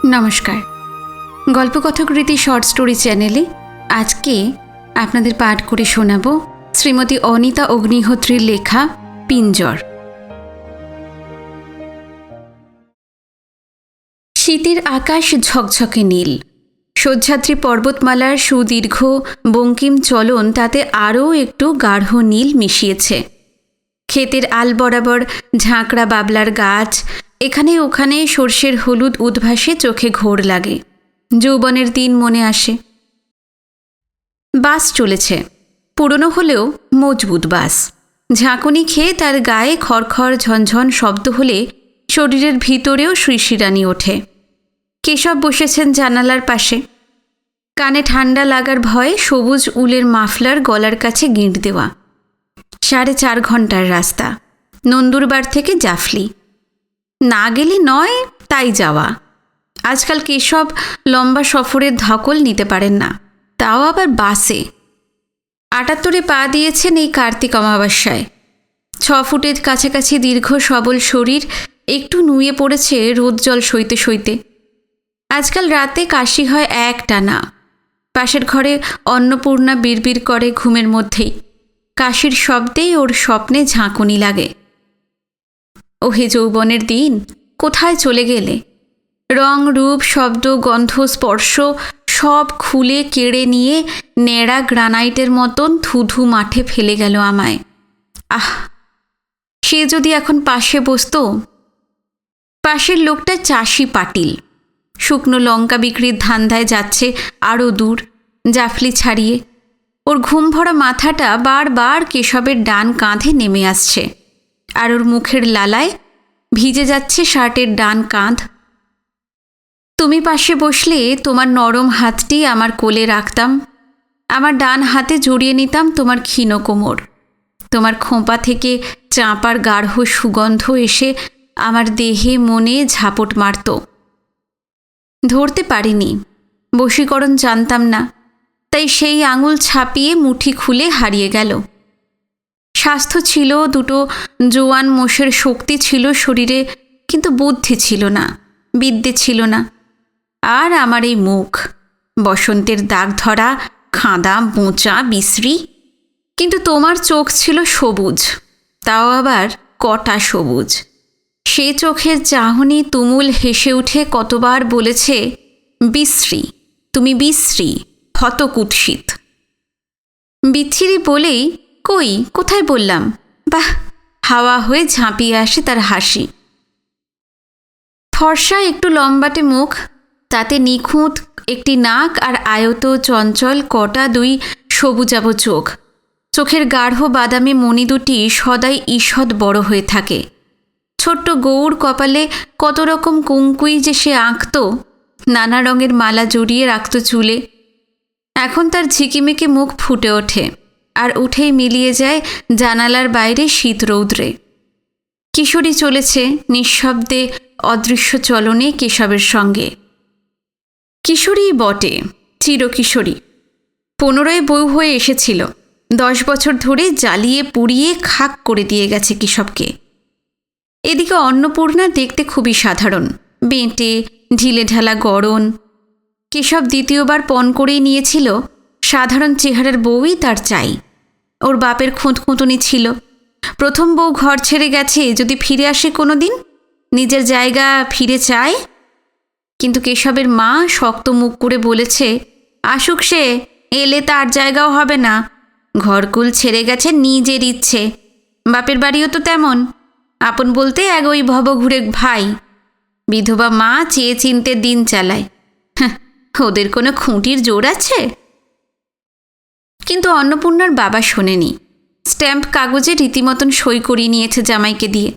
নমস্কার। গল্পকথক রীতি short story চ্যানেলে আজকে আপনাদের পাঠ করে শোনাব শ্রীমতী অনিতা অগ্নিহোত্রীর লেখা পিঞ্জর। শীতের আকাশ ঝকঝকে নীল, সহ্যাদ্রি পর্বতমালার সুদীর্ঘ বঙ্কিম চলন তাতে আরও একটু গাঢ় নীল মিশিয়েছে। ক্ষেতের আল বরাবর ঝাঁকড়া বাবলার গাছ, এখানে ওখানে সর্ষের হলুদ উদ্ভাসে চোখে ঘোর লাগে। যৌবনের দিন মনে আসে। বাস চলেছে, পুরনো হলেও মজবুত বাস। ঝাঁকুনি খেয়ে তার গায়ে খড়খড় ঝনঝন শব্দ হলে শরীরের ভিতরেও শিরশিরানি ওঠে। কেশব বসেছেন জানালার পাশে। কানে ঠান্ডা লাগার ভয়ে সবুজ উলের মাফলার গলার কাছে গিঁট দেওয়া। 4.5 ঘন্টার রাস্তা, নন্দুরবার থেকে জাফলি। না গেলে নয়, তাই যাওয়া। আজকাল কেশব লম্বা সফরের ধকল নিতে পারেন না, তাও আবার বাসে। 78-এ পা দিয়েছেন এই কার্তিক অমাবস্যায়। 6 ফুটের কাছাকাছি দীর্ঘ সবল শরীর একটু নুয়ে পড়েছে রোদ জল সইতে সইতে। আজকাল রাতে কাশি হয় একটানা। পাশের ঘরে অন্নপূর্ণা বিড়বিড় করে ঘুমের মধ্যেই। কাশির শব্দেই ওর স্বপ্নে ঝাঁকুনি লাগে। ওহে যৌবনের দিন, কোথায় চলে গেলে? রং রূপ শব্দ গন্ধ স্পর্শ সব খুলে কেড়ে নিয়ে ন্যাড়া গ্রানাইটের মতন ধুধু মাঠে ফেলে গেল আমায়। আহ, সে যদি এখন পাশে বসত। পাশের লোকটা চাষি পাটিল, শুকনো লঙ্কা বিক্রির ধান্দায় যাচ্ছে আরও দূর, জাফলি ছাড়িয়ে। ওর ঘুম ভরা মাথাটা বারবার কেশবের ডান কাঁধে নেমে আসছে, আর ওর মুখের লালায় ভিজে যাচ্ছে শার্টের ডান কাঁধ। তুমি পাশে বসলে তোমার নরম হাতটি আমার কোলে রাখতাম, আমার ডান হাতে জড়িয়ে নিতাম তোমার ক্ষীণ কোমর। তোমার খোঁপা থেকে চাঁপার গাঢ় সুগন্ধ এসে আমার দেহে মনে ঝাপট মারত। ধরতে পারিনি, বশীকরণ জানতাম না, তাই সেই আঙুল ছাপিয়ে মুঠি খুলে হারিয়ে গেল। স্বাস্থ্য ছিল, দুটো জোয়ান মোষের শক্তি ছিল শরীরে, কিন্তু বুদ্ধি ছিল না, বিদ্যে ছিল না। আর আমার এই মুখ, বসন্তের দাগ ধরা, খাঁদা বোঁচা বিশ্রী। কিন্তু তোমার চোখ ছিল সবুজ, তাও আবার কটা সবুজ। সে চোখের চাহনি তুমুল হেসে উঠে কতবার বলেছে, বিশ্রী, তুমি বিশ্রী, হতকুৎসিত। বিচ্ছিরি বলেই, কই, কোথায় বললাম? বাহ, হাওয়া হয়ে ঝাঁপিয়ে আসে তার হাসি। ফর্সা একটু লম্বাটে মুখ, তাতে নিখুঁত একটি নাক আর আয়ত চঞ্চল কটা দুই সবুজাব চোখ। চোখের গাঢ় বাদামি মণি দুটি সদাই ঈষৎ বড় হয়ে থাকে। ছোট্ট গৌর কপালে কত রকম কুঙ্কুই যে সে আঁকত, নানা রঙের মালা জড়িয়ে রাখত চুলে। এখন তার ঝিকিমিকি মুখ ফুটে ওঠে, আর উঠেই মিলিয়ে যায় জানালার বাইরে শীত রৌদ্রে। কিশোরী চলেছে নিঃশব্দে অদৃশ্য চলনে কেশবের সঙ্গে। কিশোরীই বটে, চিরকিশোরী। 15 বউ হয়ে এসেছিল, 10 বছর ধরে জ্বালিয়ে পুড়িয়ে খাক করে দিয়ে গেছে কেশবকে। এদিকে অন্নপূর্ণা দেখতে খুবই সাধারণ, বেঁটে ঢিলে ঢালা গড়ন। কেশব দ্বিতীয়বার পণ করেই নিয়েছিল, সাধারণ চেহারার বউই তার চাই। ওর বাপের খুঁতখুঁতুনি ছিল। প্রথম বউ ঘর ছেড়ে গেছে, যদি ফিরে আসে কোনো দিন, নিজের জায়গা ফিরে চায়। কিন্তু কেশবের মা শক্ত মুখ করে বলেছে, আসুক সে, এলে তার জায়গাও হবে না। ঘরকুল ছেড়ে গেছে নিজের ইচ্ছে। বাপের বাড়িও তো তেমন, আপন বলতে এক ওই ভবঘুরে ভাই। বিধবা মা চেয়ে চিনতে দিন চালায়। ওদের কোনো খুঁটির জোর আছে? কিন্তু অন্নপূর্ণার বাবা শোনেনি। স্ট্যাম্প কাগজে রীতিমতন সই করিয়ে নিয়েছে জামাইকে দিয়ে।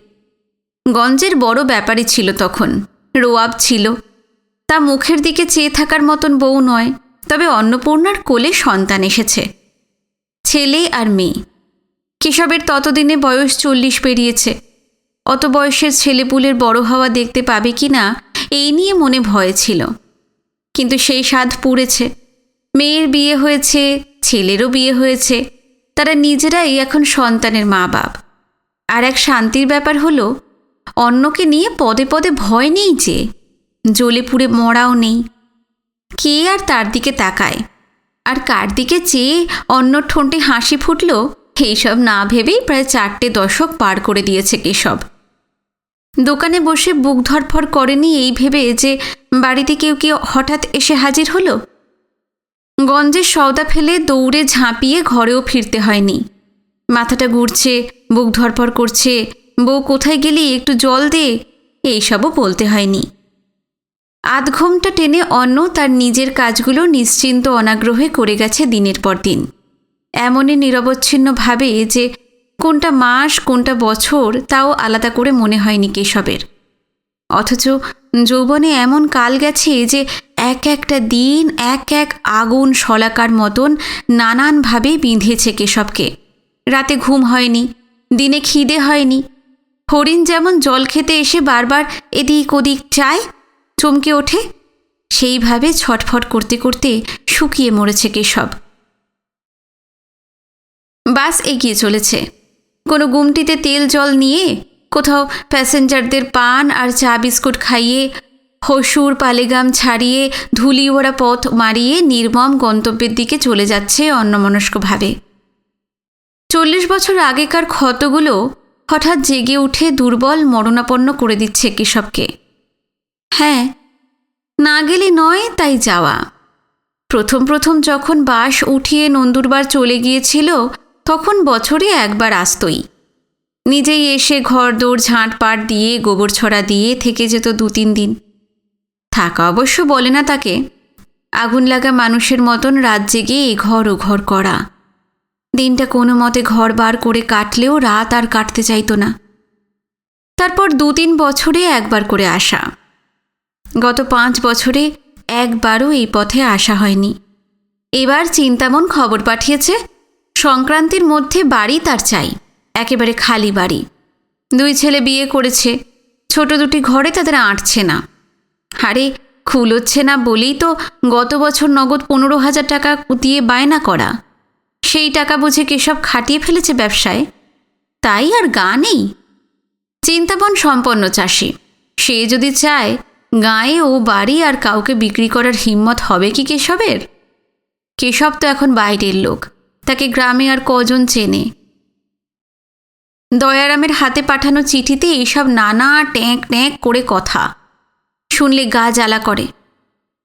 গঞ্জের বড় ব্যাপারই ছিল তখন, রোয়াব ছিল। তা মুখের দিকে চেয়ে থাকার মতন বউ নয়, তবে অন্নপূর্ণার কোলে সন্তান এসেছে, ছেলে আর মেয়ে। কেশবের ততদিনে বয়স 40 পেরিয়েছে। অত বয়সের ছেলেপুলের বড় হওয়া দেখতে পাবে কি না, এই নিয়ে মনে ভয় ছিল। কিন্তু সেই স্বাদ পুড়েছে। মেয়ের বিয়ে হয়েছে, ছেলেরও বিয়ে হয়েছে। তারা নিজেরাই এখন সন্তানের মা বাপ। আর এক শান্তির ব্যাপার হলো, অন্যকে নিয়ে পদে পদে ভয় নেই যে। জ্বলে পুড়ে মরাও নেই। কে আর তার দিকে তাকায়, আর কার দিকে চেয়ে অন্য ঠোঁটে হাসি ফুটল এইসব না ভেবেই প্রায় 4টে দশক পার করে দিয়েছে কেশব। দোকানে বসে বুক ধরফর করেনি এই ভেবে যে বাড়িতে কেউ কি হঠাৎ এসে হাজির হলো। গঞ্জের সওদা ফেলে দৌড়ে ঝাঁপিয়ে ঘরেও ফিরতে হয়নি। মাথাটা ঘুরছে, বুক ধরফর করছে, বউ কোথায় গেলি, একটু জল দে, এইসবও বলতে হয়নি। আধ ঘুমটা টেনে অন্য তার নিজের কাজগুলো নিশ্চিন্ত অনাগ্রহে করে গেছে দিনের পর দিন, এমনই নিরবচ্ছিন্নভাবে যে কোনটা মাস কোনটা বছর তাও আলাদা করে মনে হয়নি কেশবের। অথচ যৌবনে এমন কাল গেছে যে এক একটা দিন এক এক আগুন শলাকার মতন নানানভাবে বিঁধেছে কেশবকে। রাতে ঘুম হয়নি, দিনে খিদে হয়নি। হরিণ যেমন জল খেতে এসে বারবার এদিক ওদিক চায়, চমকে ওঠে, সেইভাবে ছটফট করতে করতে শুকিয়ে মরেছে কেশব। বাস এগিয়ে চলেছে। কোনো গুমটিতে তেল জল নিয়ে, কোথাও প্যাসেঞ্জারদের পান আর চা বিস্কুট খাইয়ে, হসুর পালেগাম ছাড়িয়ে ধুলি ওরা পথ মারিয়ে নির্মম গন্তব্যের দিকে চলে যাচ্ছে অন্যমনস্কভাবে। 40 বছর আগেকার ক্ষতগুলো হঠাৎ জেগে উঠে দুর্বল মরণাপন্ন করে দিচ্ছে কেশবকে। হ্যাঁ, না গেলে নয় তাই যাওয়া। প্রথম প্রথম যখন বাস উঠিয়ে নন্দুরবার চলে গিয়েছিল তখন বছরে একবার আসতই। নিজেই এসে ঘর দৌড় ঝাঁটপাট দিয়ে গোবর ছড়া দিয়ে থেকে যেত 2-3 দিন। থাকা অবশ্য বলে না তাকে, আগুন লাগা মানুষের মতন রাত জেগে এঘর ওঘর করা। দিনটা কোনো মতে ঘর বার করে কাটলেও রাত আর কাটতে চাইতো না। তারপর 2-3 বছরে একবার করে আসা। গত 5 বছরে একবারও এই পথে আসা হয়নি। এবার চিন্তামন খবর পাঠিয়েছে সংক্রান্তির মধ্যে বাড়ি তার চাই, একেবারে খালি বাড়ি। 2 ছেলে বিয়ে করেছে, ছোট 2টি ঘরে তাদের আঁটছে না। আরে খুলোচ্ছে না বলেই তো গত বছর নগদ 15,000 টাকা দিয়ে বায়না করা। সেই টাকা বুঝে কেশব খাটিয়ে ফেলেছে ব্যবসায়, তাই আর গা নেই। চিন্তামন সম্পন্ন চাষি, সে যদি চায় গায়ে ও বাড়ি আর কাউকে বিক্রি করার হিম্মত হবে কি কেশবের? কেশব তো এখন বাইরের লোক, তাকে গ্রামে আর কজন চেনে। দয়ারামের হাতে পাঠানো চিঠিতে এইসব নানা ট্যাঁক ট্যাঁক করে কথা শুনলে গা জ্বালা করে।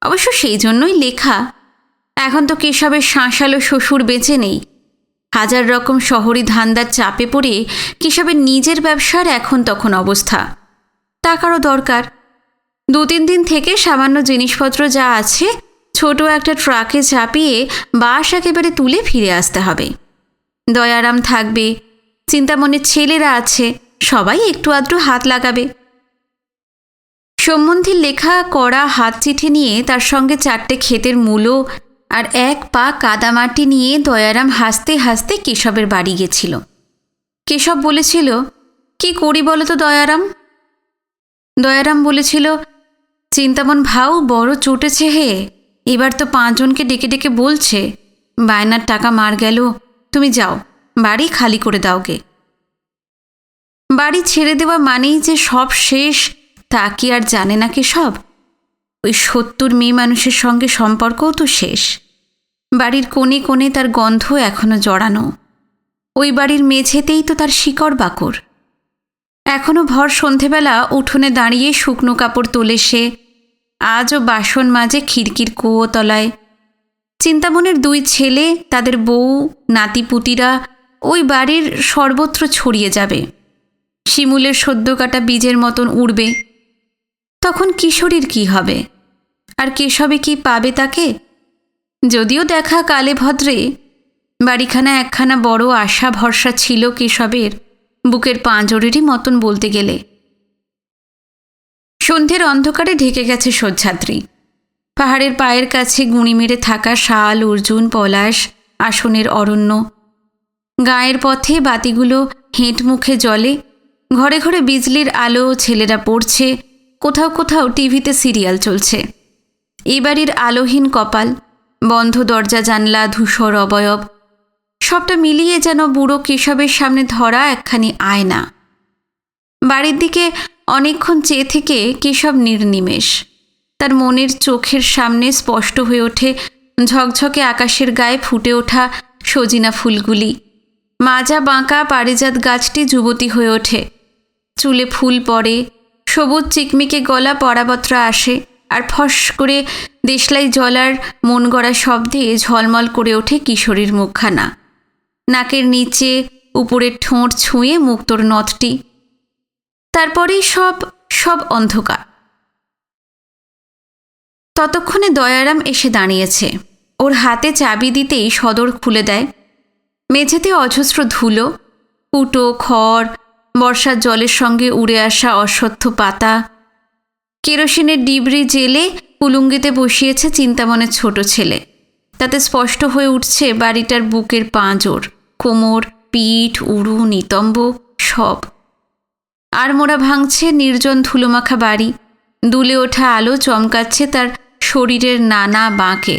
অবশ্য সেই জন্যই লেখা। এখন তো কেশবের শাঁসালো শ্বশুর বেঁচে নেই। 1000 রকম শহরি ধান্দার চাপে পড়ে কেশবের নিজের ব্যবসার এখন তখন অবস্থা। টাকারও দরকার। 2-3 দিন থেকে সামান্য জিনিসপত্র যা আছে ছোট একটা ট্রাকে চাপিয়ে বাস একেবারে তুলে ফিরে আসতে হবে। দয়ারাম থাকবে, চিন্তামনের ছেলেরা আছে, সবাই একটু আধটু হাত লাগাবে। সম্বন্ধীর লেখা করা হাত চিঠি নিয়ে তার সঙ্গে 4টে ক্ষেতের মূলো আর 1 পা কাদামাটি নিয়ে দয়ারাম হাসতে হাসতে কেশবের বাড়ি গেছিল। কেশব বলেছিল, কি করি বলো তো দয়ারাম? দয়ারাম বলেছিল, চিন্তামন ভাউ বড় চটেছে হে, এবার তো 5 জনকে ডেকে ডেকে বলছে বায়নার টাকা মার গেল, তুমি যাও বাড়ি খালি করে দাওগে। বাড়ি ছেড়ে দেওয়া মানেই যে সব শেষ তা কি আর জানে না কেশব? ওই 70 মেয়ে মানুষের সঙ্গে সম্পর্কও তো শেষ। বাড়ির কোণে কোণে তার গন্ধ এখনো জড়ানো। ওই বাড়ির মেঝেতেই তো তার শিকড় বাকড়। এখনো ভর সন্ধেবেলা উঠোনে দাঁড়িয়ে শুকনো কাপড় তোলে সে। আজও বাসন মাজে খিড়কির কুয়োতলায়। চিন্তামনের 2 ছেলে, তাদের বউ, নাতিপুতিরা ওই বাড়ির সর্বত্র ছড়িয়ে যাবে। শিমুলের সদ্য কাটা বীজের মতন উড়বে। তখন কিশোরীর কি হবে? আর কেশবে কি পাবে তাকে? যদিও দেখা কালে ভদ্রে, বাড়িখানা একখানা বড় আশা ভরসা ছিল কেশবের, বুকের পাঁজরেরই মতন বলতে গেলে। সন্ধ্যের অন্ধকারে ঢেকে গেছে সহ্যাদ্রি। পাহাড়ের পায়ের কাছে গুঁড়ি মেরে থাকা শাল, অর্জুন, পলাশ, আসনের অরণ্য। গায়ের পথে বাতিগুলো হেঁট মুখে জ্বলে। ঘরে ঘরে বিজলির আলো, ছেলেরা পড়ছে, কোথাও কোথাও টিভিতে সিরিয়াল চলছে। এ বাড়ির আলোহীন কপাল, বন্ধ দরজা জানলা, ধূসর অবয়ব, সবটা মিলিয়ে যেন বুড়ো কেশবের সামনে ধরা একখানি আয়না। বাড়ির দিকে অনেকক্ষণ চেয়ে থেকে কেশব নির্নিমেষ। তার মনের চোখের সামনে স্পষ্ট হয়ে ওঠে ঝকঝকে আকাশের গায়ে ফুটে ওঠা সজিনা ফুলগুলি। মাজা বাঁকা পারিজাত গাছটি যুবতী হয়ে ওঠে, চুলে ফুল পড়ে, সবুজ চিকমিকে গলা পরাবত্রা আসে, আর ফস করে দেশলাই জলার মন গড়া শব্দে ঝলমল করে ওঠে কিশোরীর মুখখানা। নাকের নিচে উপরের ঠোঁট ছুঁয়ে মুক্তোর নথটি। তারপরেই সব অন্ধকার। ততক্ষণে দয়ারাম এসে দাঁড়িয়েছে। ওর হাতে চাবি দিতেই সদর খুলে দেয়। মেঝেতে অজস্র ধুলো, কুটো, খড়, বর্ষার জলের সঙ্গে উড়ে আসা অশ্বত্থ পাতা। কেরোসিনের ডিবরি জেলে কুলুঙ্গিতে বসিয়েছে চিন্তামনের ছোট ছেলে। তাতে স্পষ্ট হয়ে উঠছে বাড়িটার বুকের পাঁজর, কোমর, পিঠ, উড়ু, নিতম্ব সব। আর মোড়া ভাঙছে নির্জন ধুলোমাখা বাড়ি। দুলে ওঠা আলো চমকাচ্ছে তার শরীরের নানা বাঁকে।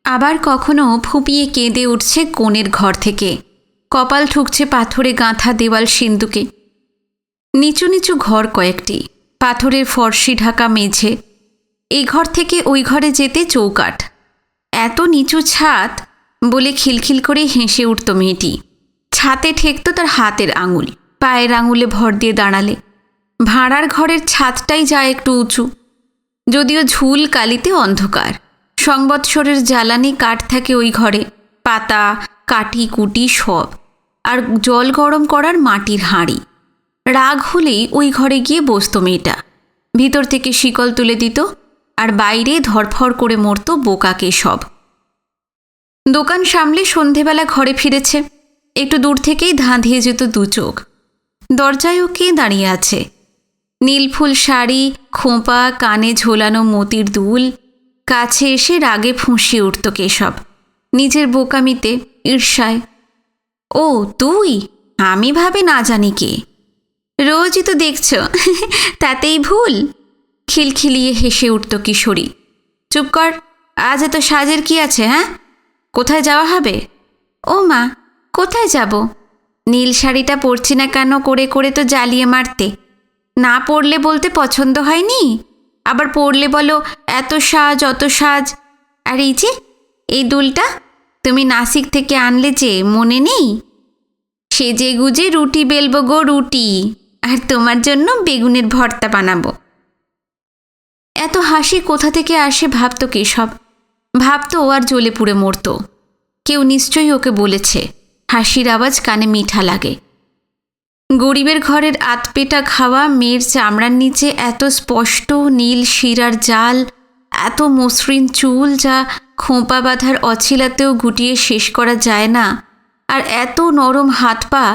আবার কখনো ফুপিয়ে কেঁদে উঠছে কোণের ঘর থেকে। কপাল ঠুকছে পাথরে গাঁথা দেওয়াল সিন্দুকে। নিচু নিচু ঘর কয়েকটি, পাথরের ফর্সি ঢাকা মেঝে। এই ঘর থেকে ওই ঘরে যেতে চৌকাঠ। এত নিচু ছাদ বলে খিলখিল করে হেসে উঠত মেয়েটি। ছাতে ঠেকত তার হাতের আঙুল, পায়ের আঙুলে ভর দিয়ে দাঁড়ালে। ভাড়ার ঘরের ছাদটাই যায় একটু উঁচু, যদিও ঝুল কালিতে অন্ধকার। সংবৎসরের জ্বালানি কাঠ থাকে ওই ঘরে, পাতা, কাটি কুটি সব, আর জল গরম করার মাটির হাঁড়ি। রাগ হলেই ওই ঘরে গিয়ে বসত মেয়েটা। ভিতর থেকে শিকল তুলে দিত, আর বাইরে ধরফর করে মরত বোকাকে সব। দোকান সামলে সন্ধেবেলা ঘরে ফিরেছে। একটু দূর থেকেই ধাঁধিয়ে যেত দু চোখ। দরজায়ও কে দাঁড়িয়ে আছে? নীলফুল শাড়ি, খোঁপা, কানে ঝোলানো মতির দুল। কাছে এসে রাগে ফুঁসিয়ে উঠত কেশব, নিজের বোকামিতে, ঈর্ষায়। ও তুই? আমি ভাবে না জানি কে। রোজই তো দেখছ, তাতেই ভুল। খিলখিলিয়ে হেসে উঠত কিশোরী। চুপ কর, আজ এত সাজের কি আছে? হ্যাঁ, কোথায় যাওয়া হবে? ও মা, কোথায় যাব? নীল শাড়িটা পরছি না কেন করে করে তো জ্বালিয়ে মারতে। না পরলে বলতে পছন্দ হয়নি, আবার পরলে বলো এত সাজ অত সাজ। আর এই যে এই দুলটা তুমি নাসিক থেকে আনলে যে, মনে নেই? সেজে গুজে রুটি বেলবো গো রুটি, আর তোমার জন্য বেগুনের ভর্তা বানাবো। এত হাসি কোথা থেকে আসে ভাবত কেশব। ভাবত ও আর জ্বলে পুড়ে মরত। কেউ নিশ্চয়ই ওকে বলেছে। হাসির আওয়াজ কানে মিঠা লাগে। গরিবের ঘরের আতপেটা খাওয়া মেয়ের চামড়ার নিচে এত স্পষ্ট নীল শিরার জাল, এত মসৃণ চুল যা খোঁপা বাঁধার অছিলাতেও গুটিয়ে শেষ করা যায় না, আর এত নরম হাত পা।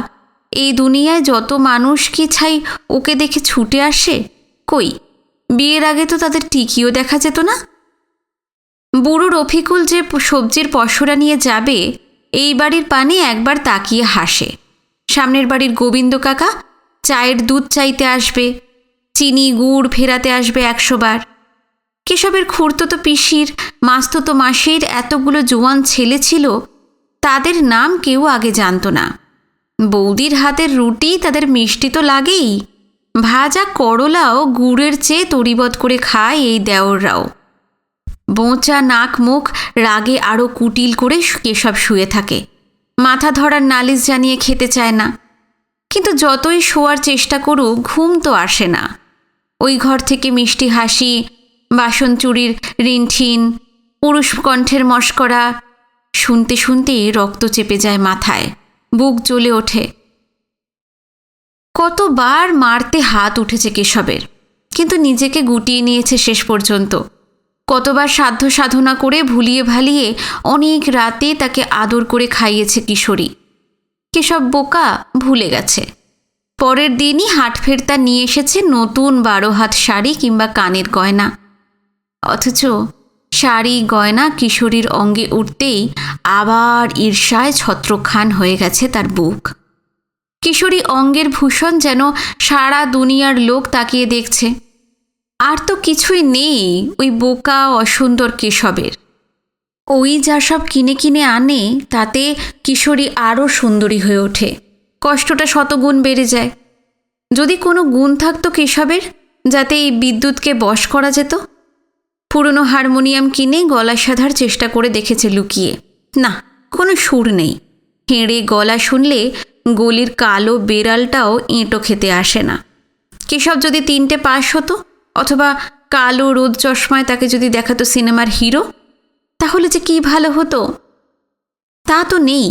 এই দুনিয়ায় যত মানুষ কি ছাই ওকে দেখে ছুটে আসে। কই, বিয়ের আগে তো তাদের টিকিও দেখা যেত না। বুড়ো রফিকুল যে সবজির পসরা নিয়ে যাবে, এই বাড়ির পানে একবার তাকিয়ে হাসে। সামনের বাড়ির গোবিন্দ কাকা চায়ের দুধ চাইতে আসবে, চিনি গুড় ফেরাতে আসবে 100 বার। কেশবের খুড়তো পিসির, মাস্তুতো মাসির এতগুলো জোয়ান ছেলে ছিল, তাদের নাম কেউ আগে জানত না। বৌদির হাতের রুটি তাদের মিষ্টি তো লাগেই, ভাজা করলাও গুড়ের চেয়ে তরিবত করে খায় এই দেওররাও। বোঁচা নাক মুখ রাগে আরও কুটিল করে কেশব শুয়ে থাকে। মাথা ধরার নালিশ জানিয়ে খেতে চায় না, কিন্তু যতই শোয়ার চেষ্টা করুক ঘুম তো আসে না। ওই ঘর থেকে মিষ্টি হাসি, বাসন চুরির রিনঠিন, পুরুষ কণ্ঠের মস্করা শুনতে শুনতে রক্ত চেপে যায় মাথায়, বুক জ্বলে ওঠে। কতবার মারতে হাত উঠেছে কেশবের, কিন্তু নিজেকে গুটিয়ে নিয়েছে শেষ পর্যন্ত। কতবার সাধ্য সাধনা করে ভুলিয়ে ভালিয়ে অনেক রাতে তাকে আদর করে খাইয়েছে কিশোরী। কেশব বোকা, ভুলে গেছে। পরের দিনই হাট ফেরতা নিয়ে এসেছে নতুন 12 হাত শাড়ি কিংবা কানের গয়না। অথচ শাড়ি গয়না কিশোরীর অঙ্গে উঠতেই আবার ঈর্ষায় ছত্রখান হয়ে গেছে তার বুক। কিশোরী অঙ্গের ভূষণ যেন সারা দুনিয়ার লোক তাকিয়ে দেখছে। আর তো কিছুই নেই ওই বোকা অসুন্দর কেশবের। ওই যা সব কিনে কিনে আনে তাতে কিশোরী আরও সুন্দরী হয়ে ওঠে, কষ্টটা শতগুণ বেড়ে যায়। যদি কোনো গুণ থাকতো কেশবের, যাতে এই বিদ্যুৎকে বশ করা যেত, পুরনো হারমোনিয়াম কিনে গলা সাধার চেষ্টা করে দেখেছে লুকিয়ে, না, কোনো সুর নেই। হেঁড়ে গলা শুনলে গলির কালো বেড়ালটাও এঁটো খেতে আসে না। কেশব যদি 3টে পাস হতো, অথবা কালো রোদ চশমায় তাকে যদি দেখাতো সিনেমার হিরো, তাহলে যে কী ভালো হতো। তা তো নেই,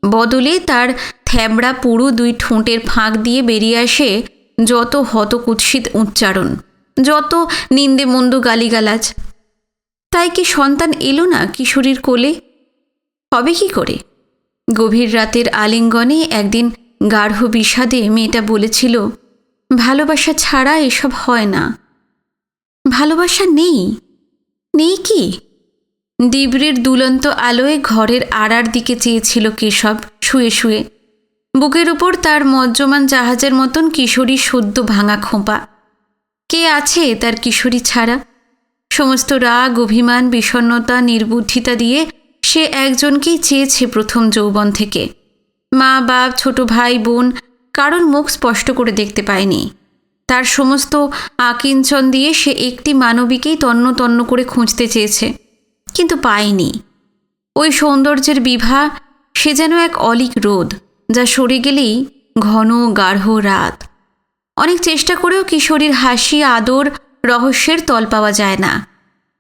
বদলে তার থ্যাবড়া পুরু 2 ঠোঁটের ফাঁক দিয়ে বেরিয়ে আসে যত হতকুৎসিত উচ্চারণ, যত নিন্দে মন্দ গালিগালাজ। তাই কি সন্তান এলো না কিশোরীর কোলে? হবে কি করে? গভীর রাতের আলিঙ্গনে একদিন গাঢ় বিষাদে মেয়েটা বলেছিল, ভালোবাসা ছাড়া এসব হয় না। ভালোবাসা নেই? নেই কি? ডিবরির দুলন্ত আলোয় ঘরের আড়ার দিকে চেয়েছিল কেশব শুয়ে শুয়ে। বুকের উপর তার মজ্জমান জাহাজের মতন কিশোরী সদ্য ভাঙা খোঁপা। কে আছে তার কিশোরী ছাড়া? সমস্ত রাগ, অভিমান, বিষণ্ণতা, নির্বুদ্ধিতা দিয়ে সে একজনকেই চেয়েছে প্রথম যৌবন থেকে। মা, বাপ, ছোট ভাই, বোন কারোর মুখ স্পষ্ট করে দেখতে পায়নি। তার সমস্ত আকিঞ্চন দিয়ে সে একটি মানবীকেই তন্ন তন্ন করে খুঁজতে চেয়েছে, কিন্তু পায়নি। ওই সৌন্দর্যের বিভা সে যেন এক অলিক রোদ, যা সরে গেলেই ঘন গাঢ় রাত। অনেক চেষ্টা করেও কিশোরীর হাসি, আদর, রহস্যের তল পাওয়া যায় না।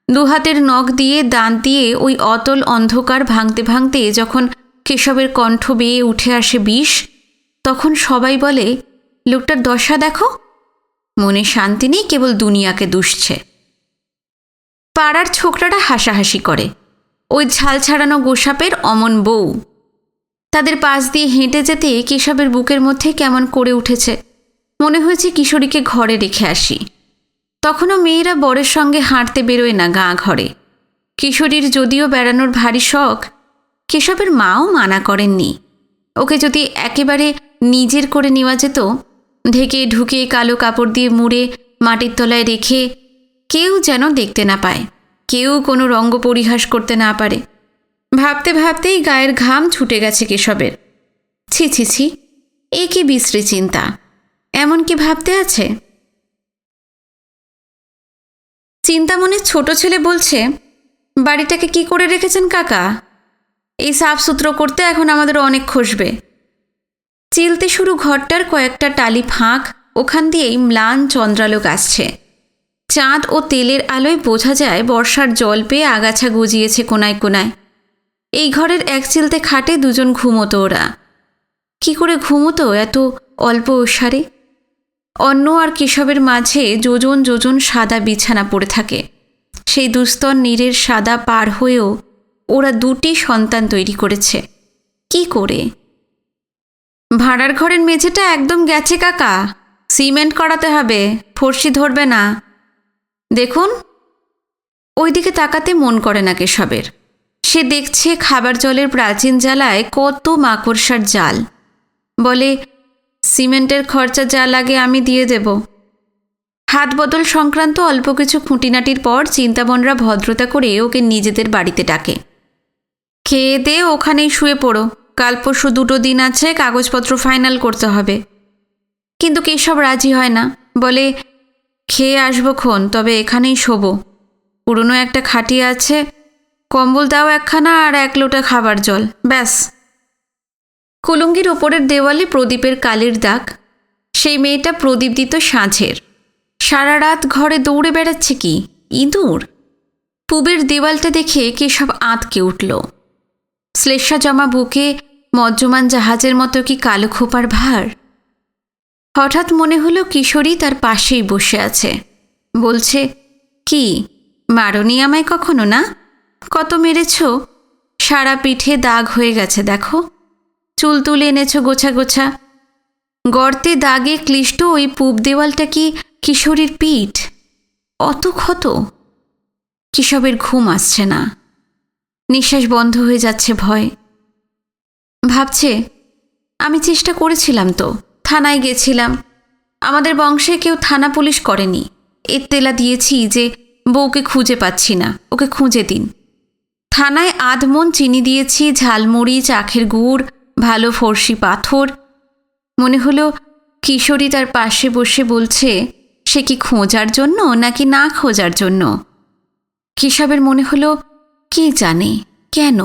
2 হাতের নখ দিয়ে, দাঁত দিয়ে ওই অতল অন্ধকার ভাঙতে ভাঙতে যখন কেশবের কণ্ঠ বেয়ে উঠে আসে বিষ, তখন সবাই বলে, লোকটার দশা দেখো, মনে শান্তি নেই, কেবল দুনিয়াকে দুষছে। পাড়ার ছোকরাটা হাসাহাসি করে, ওই ঝাল ছাড়ানো গোসাপের অমন বউ। তাদের পাশ দিয়ে হেঁটে যেতে কেশবের বুকের মধ্যে কেমন করে উঠেছে, মনে হয়েছে কিশোরীকে ঘরে রেখে আসি। তখনও মেয়েরা বরের সঙ্গে হাঁটতে বেরোয় না গাঁ ঘরে। কিশোরীর যদিও বেড়ানোর ভারী শখ, কেশবের মাও মানা করেননি। ওকে যদি একেবারে নিজের করে নেওয়া যেত, ঢেকে ঢুকে কালো কাপড় দিয়ে মুড়ে মাটির তলায় রেখে, কেউ যেন দেখতে না পায়, কেউ কোনো রঙ্গ পরিহাস করতে না পারে। ভাবতে ভাবতেই গায়ের ঘাম ছুটে গেছে কেশবের। ছি ছি ছি, এ কি বিশ্রী চিন্তা! এমন কি ভাবতে আছে? চিন্তামনের ছোট ছেলে বলছে, বাড়িটাকে কি করে রেখেছেন কাকা? এই সাফসুতরো করতে এখন আমাদের অনেক খসবে। চিলতে শুরু ঘরটার কয়েকটা টালি ফাঁক, ওখান দিয়েই ম্লান চন্দ্রালোক আসছে। চাঁদ ও তেলের আলোয় বোঝা যায় বর্ষার জল পেয়ে আগাছা গজিয়েছে কোনায় কোনায়। এই ঘরের এক চিলতে খাটে 2 জন ঘুমোতো ওরা। কি করে ঘুমোতো এত অল্প ওষারে? অন্ন আর কেশবের মাঝে যোজন যোজন সাদা বিছানা পড়ে থাকে। সেই দুস্তর নীরের সাদা পার হয়েও ওরা 2টি সন্তান তৈরি করেছে। কি করে? ভাড়ার ঘরের মেঝেটা একদম গেছে কাকা, সিমেন্ট করাতে হবে, ফর্সি ধরবে না। দেখুন। ওইদিকে তাকাতে মন করে না কেশবের। সে দেখছে খাবার জলের প্রাচীন জ্বালায় কত মাকড়সার জাল। বলে, সিমেন্টের খরচা যা লাগে আমি দিয়ে দেব। হাত বদল সংক্রান্ত অল্প কিছু খুঁটিনাটির পর চিন্তামনরা ভদ্রতা করে ওকে নিজেদের বাড়িতে ডাকে। খেয়ে দে ওখানেই শুয়ে পড়ো, কাল পরশু 2 দিন আছে, কাগজপত্র ফাইনাল করতে হবে। কিন্তু কেশব রাজি হয় না, বলে, খেয়ে আসবো খন, তবে এখানেই শোবো। পুরনো একটা খাটিয়া আছে, কম্বল দাও একখানা আর 1 লোটা খাবার জল, ব্যাস। কুলুঙ্গির ওপরের দেওয়ালে প্রদীপের কালির দাগ। সেই মেয়েটা প্রদীপ দিত সাঁঝের। সারা রাত ঘরে দৌড়ে বেড়াচ্ছে কি ইঁদুর? পূবের দেওয়ালটা দেখে কেশব আঁতকে উঠল। শ্লেষা জমা বুকে মজ্জমান জাহাজের মতো কি কালো খোপার ভার। হঠাৎ মনে হলো কিশোরী তার পাশেই বসে আছে, বলছে, কি মারনি আমায় কখনো না? কত মেরেছ, সারা পিঠে দাগ হয়ে গেছে দেখো। চুল তুলে এনেছ গোছা গোছা। গর্তে দাগে ক্লিষ্ট ওই পূব দেওয়ালটা কি কিশোরীর পিঠ? অত ক্ষত। কেশবের ঘুম আসছে না, নিঃশ্বাস বন্ধ হয়ে যাচ্ছে ভয়। ভাবছে, আমি চেষ্টা করেছিলাম তো, থানায় গেছিলাম। আমাদের বংশে কেউ থানা পুলিশ করেনি। এত্তেলা দিয়েছি যে বউকে খুঁজে পাচ্ছি না, ওকে খুঁজে দিন। থানায় আধমন চিনি দিয়েছি, ঝালমুড়ি, আখের গুড়, ভালো ফর্সি পাথর। মনে হলো কিশোরী তার পাশে বসে বলছে, সে কি খোঁজার জন্য নাকি না খোঁজার জন্য? কেশবের মনে হলো, কে জানে কেন।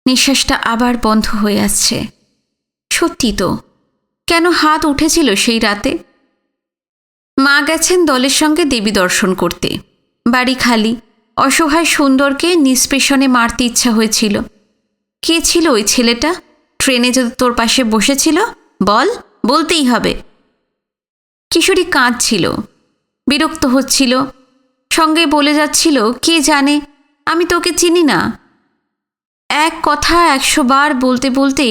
নিঃশ্বাসটা আবার বন্ধ হয়ে আসছে। সত্যি তো, কেন হাত উঠেছিল সেই রাতে? মা গেছেন দলের সঙ্গে দেবী দর্শন করতে। বাড়ি খালি, অসহায় সুন্দরকে নিষ্পেষণে মারতে ইচ্ছা হয়েছিল। কে ছিল ওই ছেলেটা ট্রেনে যদি তোর পাশে বসেছিল? বল, বলতেই হবে। কিশোরী কাঁদছিল, বিরক্ত হচ্ছিল, সঙ্গে বলে যাচ্ছিল, কে জানে, আমি তোকে চিনি না। এক কথা 100 বার বলতে বলতে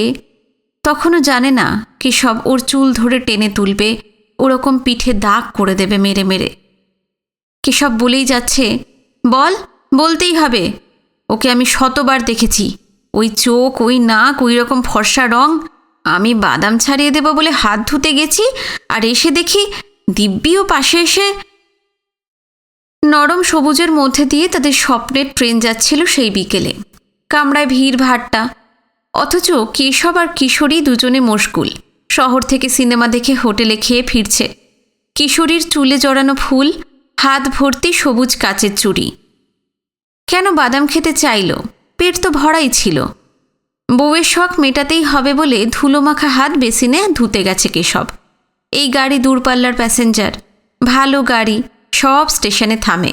তখনও জানে না কেশব ওর চুল ধরে টেনে তুলবে, ওরকম পিঠে দাগ করে দেবে মেরে মেরে। কেশব বলেই যাচ্ছে, বল, বলতেই হবে। ওকে আমি 100বার দেখেছি। ওই চোখ, ওই নাক, ওই রকম ফর্সা রং। আমি বাদাম ছাড়িয়ে দেব বলে হাত ধুতে গেছি, আর এসে দেখি দিব্যিও পাশে এসে। নরম সবুজের মধ্যে দিয়ে তাদের স্বপ্নের ট্রেন যাচ্ছিল সেই বিকেলে। কামরায় ভিড় ভাট্টা, অথচ কেশব আর কিশোরী দুজনে মশগুল। শহর থেকে সিনেমা দেখে হোটেলে খেয়ে ফিরছে। কিশোরীর চুলে জড়ানো ফুল, হাত ভর্তি সবুজ কাচের চুড়ি। কেন বাদাম খেতে চাইল? পেট তো ভরাই ছিল। বউয়ের শখ মেটাতেই হবে বলে ধুলোমাখা হাত বেসিনে ধুতে গেছে কেশব। এই গাড়ি দূরপাল্লার প্যাসেঞ্জার, ভালো গাড়ি, সব স্টেশনে থামে।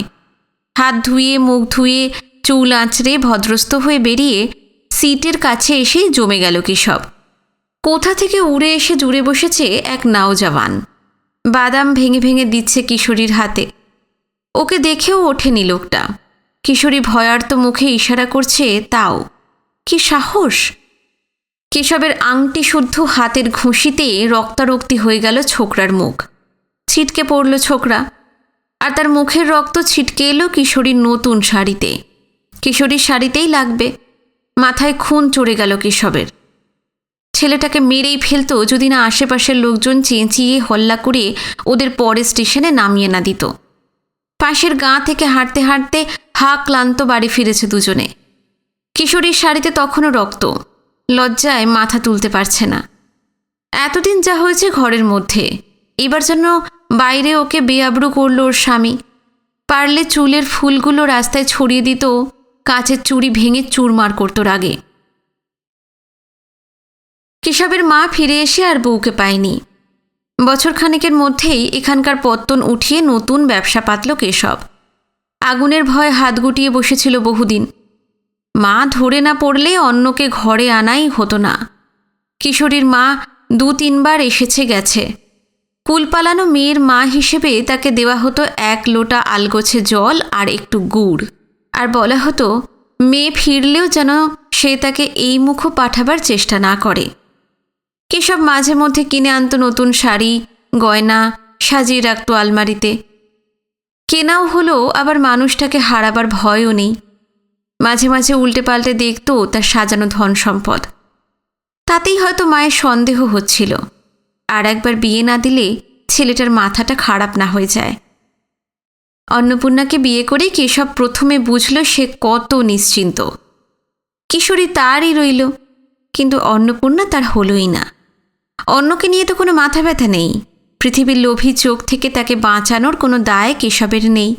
হাত ধুয়ে, মুখ ধুয়ে, চুল আঁচড়ে ভদ্রস্থ হয়ে বেরিয়ে সিটের কাছে এসেই জমে গেল কেশব। কোথা থেকে উড়ে এসে জুড়ে বসেছে এক নওজওয়ান। বাদাম ভেঙে ভেঙে দিচ্ছে কিশোরীর হাতে। ওকে দেখেও ওঠেনি লোকটা। কিশোরী ভয়ার্ত মুখে ইশারা করছে, তাও কি সাহস! কেশবের আংটি শুদ্ধ হাতের ঘুষিতে রক্তারক্তি হয়ে গেল ছোকরার মুখ। ছিটকে পড়ল ছোকরা, আর তার মুখের রক্ত ছিটকে এলো কিশোরীর নতুন শাড়িতে। কিশোরীর শাড়িতেই লাগবে। মাথায় খুন চড়ে গেল কেশবের। ছেলেটাকে মেরেই ফেলতো যদি না আশেপাশের লোকজন চেঁচিয়ে হল্লা করে ওদের পরে স্টেশনে নামিয়ে না দিত। পাশের গাঁ থেকে হাঁটতে হাঁটতে ক্লান্ত বাড়ি ফিরেছে দুজনে। কিশোরীর শাড়িতে তখনও রক্ত। লজ্জায় মাথা তুলতে পারছে না। এতদিন যা হয়েছে ঘরের মধ্যে, এবার যেন বাইরে ওকে বেআবরু করল ওর স্বামী। পারলে চুলের ফুলগুলো রাস্তায় ছড়িয়ে দিত, কাচের চুড়ি ভেঙে চুরমার করত রাগে। কেশবের মা ফিরে এসে আর বউকে পায়নি। বছরখানেকের মধ্যেই এখানকার পত্তন উঠিয়ে নতুন ব্যবসা পাতল কেশব। আগুনের ভয়ে হাত গুটিয়ে বসেছিল বহুদিন। মা ধরে না পড়লে অন্যকে ঘরে আনাই হতো না। কিশোরীর মা 2-3 বার এসেছে গেছে। কুল পালানো মেয়ের মা হিসেবে তাকে দেওয়া হতো 1 লোটা আলগোছে জল আর একটু গুড়, আর বলা হতো মেয়ে ফিরলেও যেন সে তাকে এই মুখো পাঠাবার চেষ্টা না করে। কেশব মাঝে মধ্যে কিনে আনতো নতুন শাড়ি, গয়না, সাজিয়ে রাখত আলমারিতে। কেনাও হলো, আবার মানুষটাকে হারাবার ভয়ও নেই। মাঝে মাঝে উল্টে পাল্টে দেখত তার সাজানো ধন সম্পদ। তাতেই হয়তো মায়ের সন্দেহ হচ্ছিল, আর একবার বিয়ে না দিলে ছেলেটার মাথাটা খারাপ না হয়ে যায়। অন্নপূর্ণাকে বিয়ে করে কেশব প্রথমে বুঝল সে কত নিশ্চিন্ত। কিশোরী তারই রইল, কিন্তু অন্নপূর্ণা তার হলোই না। অন্যকে নিয়ে তো কোনো মাথা ব্যথা নেই। পৃথিবীর লোভী চোখ থেকে তাকে বাঁচানোর কোনো দায় কেশবের নেই,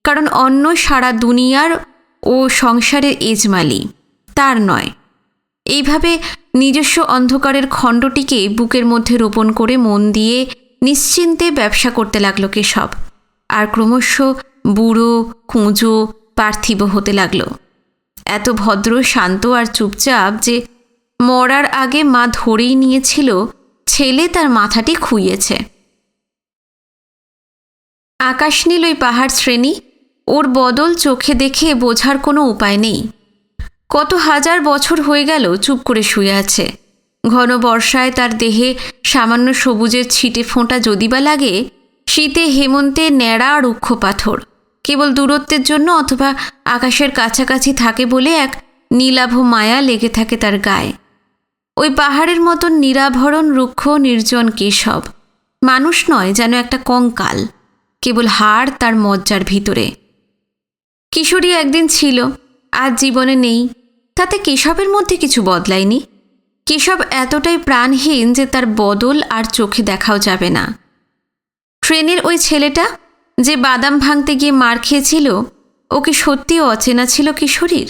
কারণ অন্য সারা দুনিয়ার ও সংসারের এজমালি, তার নয়। এইভাবে নিজস্ব অন্ধকারের খণ্ডটিকে বুকের মধ্যে রোপণ করে মন দিয়ে নিশ্চিন্তে ব্যবসা করতে লাগল কেশব, আর ক্রমশ বুড়ো, কুঁজো, পার্থিব হতে লাগল। এত ভদ্র, শান্ত আর চুপচাপ যে মরার আগে মা ধরেই নিয়েছিল ছেলে তার মাথাটি খুইয়েছে। আকাশ নীল ওই পাহাড় শ্রেণী, ওর বদল চোখে দেখে বোঝার কোনো উপায় নেই। কত হাজার বছর হয়ে গেল চুপ করে শুয়ে আছে। ঘন বর্ষায় তার দেহে সামান্য সবুজের ছিটে ফোঁটা যদি বা লাগে, শীতে হেমন্তে ন্যাড়া রুক্ষ পাথর কেবল দূরত্বের জন্য অথবা আকাশের কাছাকাছি থাকে বলে এক নীলাভ মায়া লেগে থাকে তার গায়ে। ওই পাহাড়ের মতন নিরাভরণ রুক্ষ নির্জন কেশব মানুষ নয়, যেন একটা কঙ্কাল, কেবল হাড় তার মজ্জার ভিতরে। কিশোরী একদিন ছিল, আজ জীবনে নেই, তাতে কেশবের মধ্যে কিছু বদলায়নি। কেশব এতটাই প্রাণহীন যে তার বদল আর চোখে দেখাও যাবে না। ট্রেনের ওই ছেলেটা যে বাদাম ভাঙতে গিয়ে মার খেয়েছিল, ও কি সত্যি অচেনা ছিল কিশোরীর?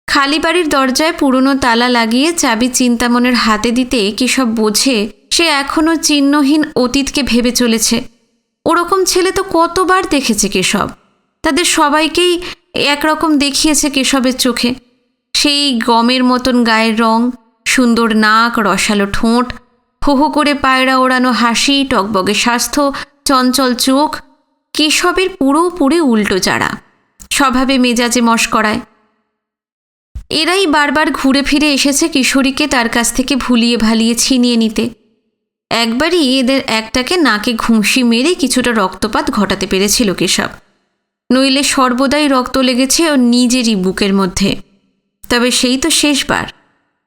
খালি বাড়ির দরজায় পুরনো তালা লাগিয়ে চাবি চিন্তামনের হাতে দিতে কেশব বোঝে সে এখনও চিহ্নহীন অতীতকে ভেবে চলেছে। ওরকম ছেলে তো কতবার দেখেছে কেশব। তাদের সবাইকেই একরকম দেখিয়েছে কেশবের চোখে। সেই গমের মতন গায়ের রং, সুন্দর নাক, রসালো ঠোঁট, হো হো করে পায়রা ওড়ানো হাসি, টকবগে স্বাস্থ্য, চঞ্চল চোখ। কেশবের পুরোপুরি উল্টো চাড়া, স্বভাবে মেজাজে মশকরায়। এরাই বারবার ঘুরে ফিরে এসেছে কিশোরীকে তার কাছ থেকে ভুলিয়ে ভালিয়ে ছিনিয়ে নিতে। একবারই এদের একটাকে নাকে ঘুষি মেরে কিছুটা রক্তপাত ঘটাতে পেরেছিল কেশব, নইলে সর্বদাই রক্ত লেগেছে ওর নিজেরই বুকের মধ্যে। তবে সেই তো শেষবার।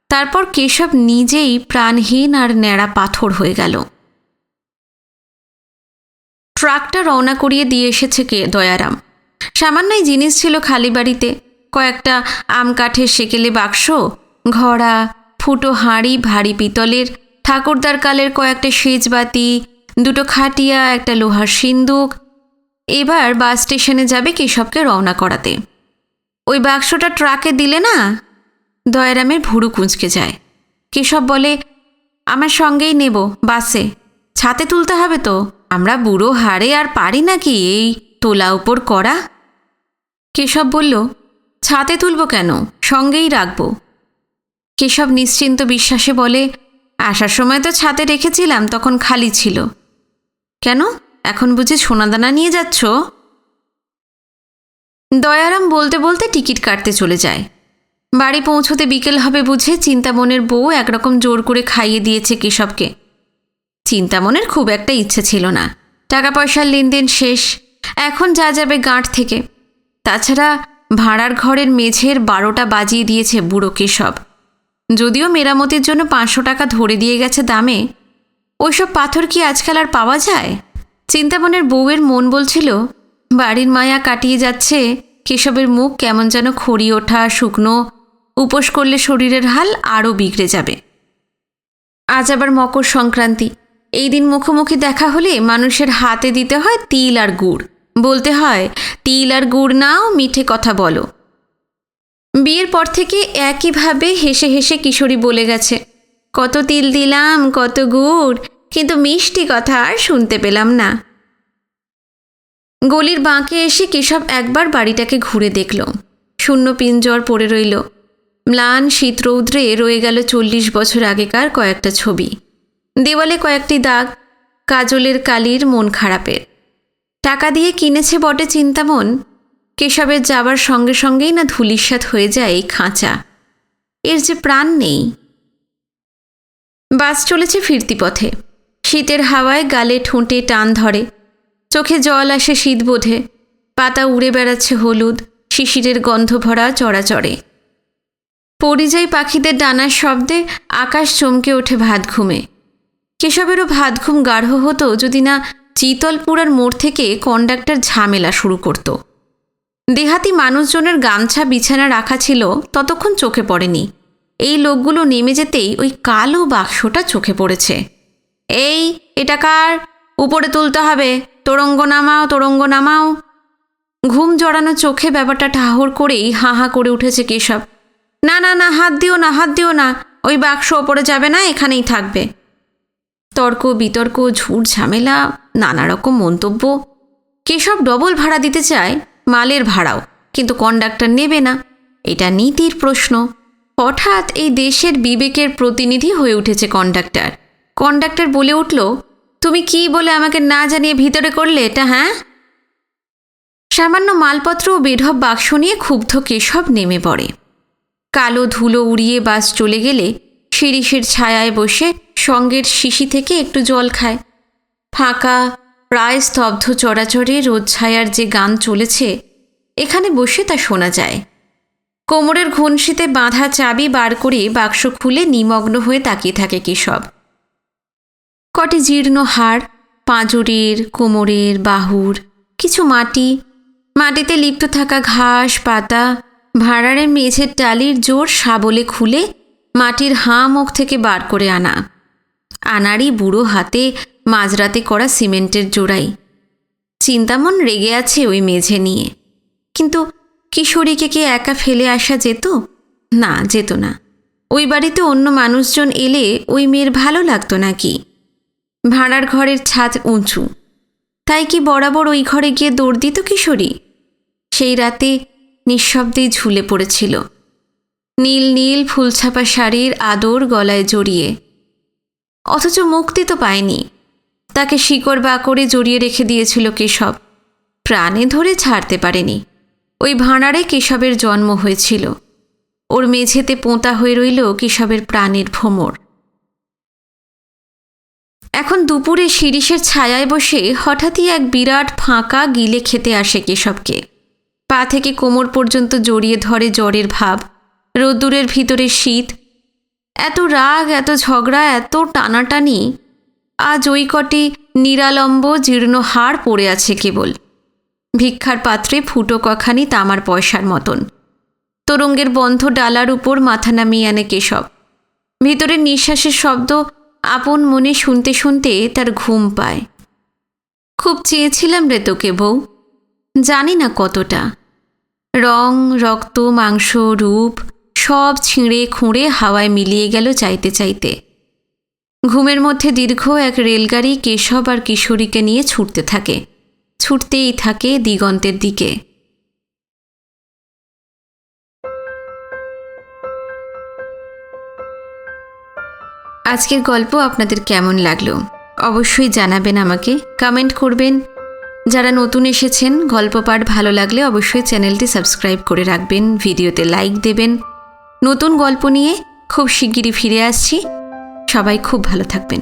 তারপর কেশব নিজেই প্রাণহীন আর ন্যাড়া পাথর হয়ে গেল। ট্রাকটা রওনা করিয়ে দিয়ে এসেছে দয়ারাম। সামান্যই জিনিস ছিল খালি বাড়িতে, কয়েকটা আম কাঠের সেকেলে বাক্স, ঘড়া, ফুটো হাঁড়ি ভারী পিতলের, ঠাকুরদার কালের কয়েকটা সেজবাতি, দুটো খাটিয়া, একটা লোহার সিন্দুক। এবার বাস স্টেশনে যাবে কেশবকে রওনা করাতে। ওই বাক্সটা ট্রাকে দিলে না? দয়ারামের ভুরু কুঁচকে যায়। কেশব বলে, আমার সঙ্গেই নেব বাসে, ছাতে তুলতে হবে তো। আমরা বুড়ো হাড়ে আর পারি নাকি এই তোলা উপর করা? কেশব বলল, ছাতে তুলব কেন, সঙ্গেই রাখব। কেশব নিশ্চিন্ত বিশ্বাসে বলে, আসার সময় তো ছাতে রেখেছিলাম, তখন খালি ছিল। কেন, এখন বুঝি সোনাদানা নিয়ে যাচ্ছ? দয়ারাম বলতে বলতে টিকিট কাটতে চলে যায়। বাড়ি পৌঁছতে বিকেল হবে বুঝে চিন্তামনের বউ একরকম জোর করে খাইয়ে দিয়েছে কেশবকে। চিন্তামনের খুব একটা ইচ্ছে ছিল না, টাকা পয়সার লেনদেন শেষ, এখন যা যাবে গাঁট থেকে। তাছাড়া ভাড়ার ঘরের মেঝের 12টা বাজিয়ে দিয়েছে বুড়ো কেশব। যদিও মেরামতির জন্য 500 টাকা ধরে দিয়ে গেছে দামে। ওইসব পাথর কি আজকাল আর পাওয়া যায়? চিন্তামনের বউয়ের মন বলছিল, বাড়ির মায়া কাটিয়ে যাচ্ছে। কেশবের মুখ কেমন যেন খড়ি ওঠা, শুকনো, উপোস করলে শরীরের হাল আরও বিগড়ে যাবে। আজ আবার মকর সংক্রান্তি। এই দিন মুখোমুখি দেখা হলে মানুষের হাতে দিতে হয় তিল আর গুড়, বলতে হয়, তিল আর গুড় নাও, মিঠে কথা বলো। বিয়ের পর থেকে একইভাবে হেসে হেসে কিশোরী বলে গেছে, কত তিল দিলাম, কত গুড়, কিন্তু মিষ্টি কথা আর শুনতে পেলাম না। গলির বাঁকে এসে কেশব একবার বাড়িটাকে ঘুরে দেখল। শূন্য পিঞ্জর পড়ে রইল। ম্লান শীতরৌদ্রে রয়ে গেল 40 বছর আগেকার কয়েকটা ছবি। দেওয়ালে কয়েকটি দাগ, কাজলের কালির মন খারাপের। টাকা দিয়ে কিনেছে বটে চিন্তামন, কেশবের যাবার সঙ্গে সঙ্গেই না ধূলিসাৎ হয়ে যায় এই খাঁচা। এর যে প্রাণ নেই। বাস চলেছে ফিরতি পথে। শীতের হাওয়ায় গালে ঠোঁটে টান ধরে, চোখে জল আসে শীত বোধে। পাতা উড়ে বেড়াচ্ছে হলুদ, শিশিরের গন্ধ ভরা চড়াচড়ে। পরিযায়ী পাখিদের ডানার শব্দে আকাশ চমকে ওঠে ভাত ঘুমে। কেশবেরও ভাত ঘুম গাঢ় হতো যদি না চিতলপুরার মোড় থেকে কন্ডাক্টর ঝামেলা শুরু করত। দেহাতি মানুষজনের গামছা বিছানা রাখা ছিল, ততক্ষণ চোখে পড়েনি। এই লোকগুলো নেমে যেতেই ওই কালো বাক্সটা চোখে পড়েছে। এই, এটা কার? উপরে তুলতে হবে, তোরঙ্গ নামাও, তোরঙ্গ নামাও। ঘুম জড়ানো চোখে ব্যাপারটা ঠাহর করেই হাঁ হাঁ করে উঠেছে কেশব। না না না, হাত দিও না, হাত দিও না, ওই বাক্স ওপরে যাবে না, এখানেই থাকবে। তর্ক বিতর্ক, ঝুট ঝামেলা, নানা রকম মন্তব্য। কেশব ডবল ভাড়া দিতে চায়, মালের ভাড়াও, কিন্তু কন্ডাক্টর নেবে না। এটা নীতির প্রশ্ন। হঠাৎ এই দেশের বিবেকের প্রতিনিধি হয়ে উঠেছে কন্ডাক্টর। কন্ডাক্টর বলে উঠল, তুমি কি বলে আমাকে না জানিয়ে ভিতরে করলে এটা? হ্যাঁ? সামান্য মালপত্র ও বেঢপ বাক্স নিয়ে ক্ষুব্ধ কেশব নেমে পড়ে। কালো ধুলো উড়িয়ে বাস চলে গেলে শিরিষের ছায়ায় বসে সঙ্গের শিশি থেকে একটু জল খায়। ফাঁকা, প্রায় স্তব্ধ চরাচরে রোদ ছায়ার যে গান চলেছে, এখানে বসে তা শোনা যায়। কোমরের ঘনশিতে বাঁধা চাবি বার করে বাক্স খুলে নিমগ্ন হয়ে তাকিয়ে থাকে কেশব। কটি জীর্ণ হাড়, পাঁজরের, কোমরের, বাহুর, কিছু মাটি, মাটিতে লিপ্ত থাকা ঘাস পাতা, ভাঁড়ারের মেঝের টালির জোর শাবলে খুলে মাটির হাঁ মুখ থেকে বার করে আনা। আনারই বুড়ো হাতে মাঝরাতে করা সিমেন্টের জোড়াই। চিন্তামন রেগে আছে ওই মেঝে নিয়ে। কিন্তু কিশোরীকে কি একা ফেলে আসা যেত? না, যেত না। ওই বাড়িতে অন্য মানুষজন এলে ওই মেয়ের ভালো লাগতো নাকি? ভাড়ার ঘরের ছাদ উঁচু, তাই কি বরাবর ওই ঘরে গিয়ে দৌড় দিত কিশোরী? সেই রাতে নিঃশব্দেই ঝুলে পড়েছিল, নীল নীল ফুলছাপা শাড়ির আদর গলায় জড়িয়ে। অথচ মুক্তি তো পায়নি। তাকে শিকড় বাকড়ে জড়িয়ে রেখে দিয়েছিল কেশব, প্রাণে ধরে ছাড়তে পারেনি। ওই ভাঁড়ারে কেশবের জন্ম হয়েছিল। ওর মেঝেতে পোঁতা হয়ে রইল কেশবের প্রাণের ভ্রমর। এখন দুপুরে শিরিষের ছায়ায় বসে হঠাৎই এক বিরাট ফাঁকা গিলে খেতে আসে কেশবকে। পা থেকে কোমর পর্যন্ত জড়িয়ে ধরে জ্বরের ভাব, রোদ্দুরের ভিতরে শীত। এত রাগ, এত ঝগড়া, এত টানাটানি। আজ ওই কটি নিরালম্ব জীর্ণ হাড় পড়ে আছে কেবল। ভিক্ষার পাত্রে ফুটো কখানি তামার পয়সার মতন। তোরঙ্গের বন্ধ ডালার উপর মাথা নামিয়ে আনে কেশব। ভিতরের নিঃশ্বাসের শব্দ আপন মনে শুনতে শুনতে তার ঘুম পায়। খুব চেয়েছিলাম রে তোকে বউ, জানি না কতটা। রং, রক্ত, মাংস, রূপ সব ছিঁড়ে খুঁড়ে হাওয়ায় মিলিয়ে গেল চাইতে চাইতে। ঘুমের মধ্যে দীর্ঘ এক রেলগাড়ি কেশব আর কিশোরীকে নিয়ে ছুটতে থাকে, ছুটতেই থাকে দিগন্তের দিকে। আজকের গল্প আপনাদের কেমন লাগলো অবশ্যই জানাবেন আমাকে, কমেন্ট করবেন। যারা নতুন এসেছেন, গল্প পাঠ ভালো লাগলে অবশ্যই চ্যানেলটি সাবস্ক্রাইব করে রাখবেন, ভিডিওতে লাইক দেবেন। নতুন গল্প নিয়ে খুব শিগগিরই ফিরে আসছি। সবাই খুব ভালো থাকবেন।